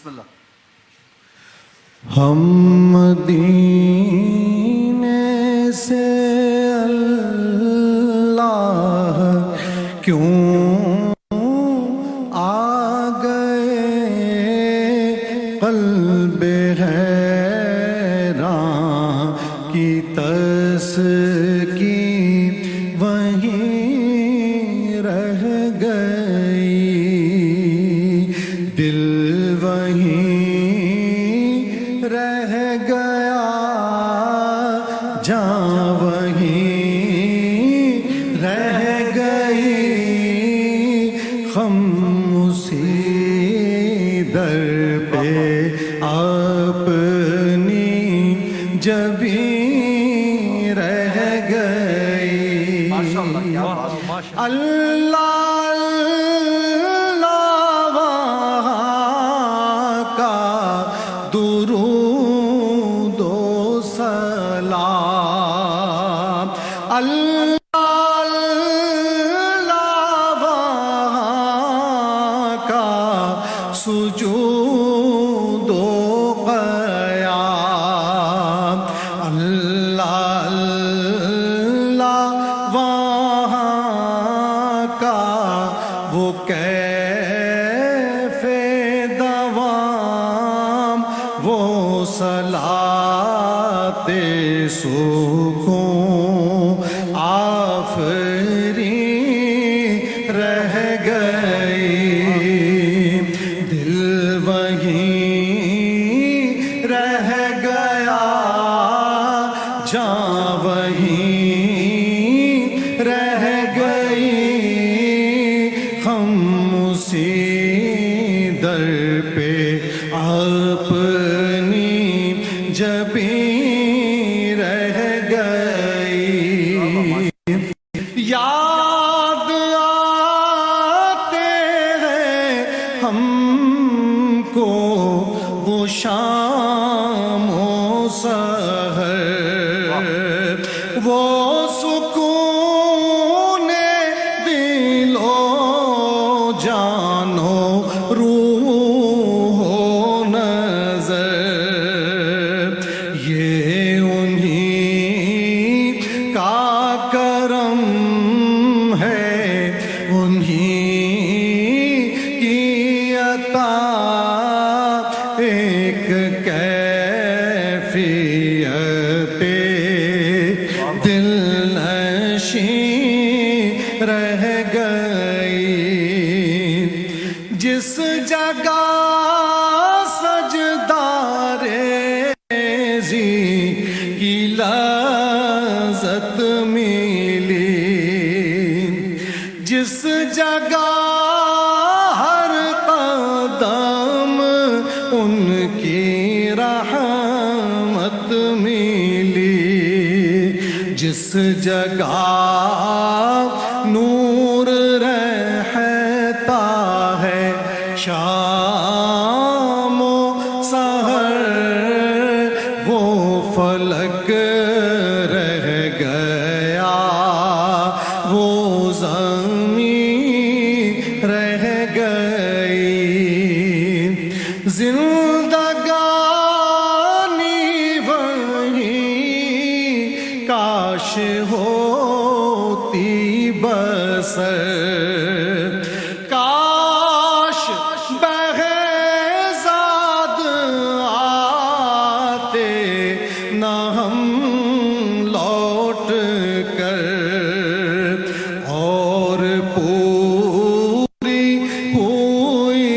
بسم اللہ. ہم مدینے سے اللہ کیوں آ گئے، قلب حیران کی تسکین وہیں رہ گئی، دل وہیں رہ گیا، جاں وہیں رہ گئی، ہم اسی در پہ اپنی جبیں رہ گئی. ماشاءاللہ، کیا بات ہے، ماشاءاللہ. اللہ درود و سلام، اللہ کا سجود و قیام، اللہ وہاں کا وہ کیف دوام، وہ صلاۃ سکون آفرین رہ گئی، دل وہیں رہ گیا، جاں وہیں رہ گئی، ہم اسی در پہ اپنی جبیں رہ گئی. یاد آتے ہیں ہم کو وہ شام و سحر، وہ سکون دل و جان و روح و نظر، یہ انہی کا کرم ہے، انہی کی عطا، ایک کیفیت دل نشین رہ گئی. جس جگہ سجدہ ریزی کی لذت ملی، جس جگہ ہر قدم ان کی رحمت ملی، جس جگہ نور رہتا ہے شام و سحر، وہ فلک رہ گیا، وہ زمین رہ گئی، زندگانی وہیں کاش ہوتی بسر، کاش بہزاد آتے نہ ہم لوٹ کر، اور پوری ہوئی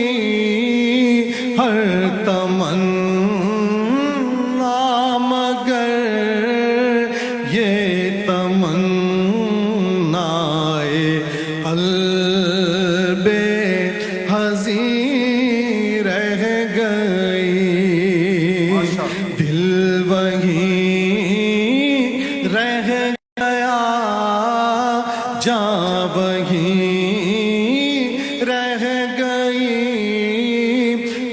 ہر تمنا، مگر یہ تمنائے قلب حزین رہ گئی، دل وہیں رہ گیا، جاں وہیں رہ گئی،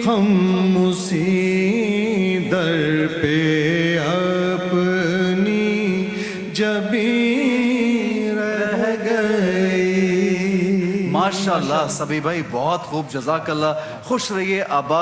ہم اسی در پہ اپنی جبیں رہ گئی. ماشاءاللہ سبی بھائی، بہت خوب، جزاک اللہ. خوش رہیے، آباد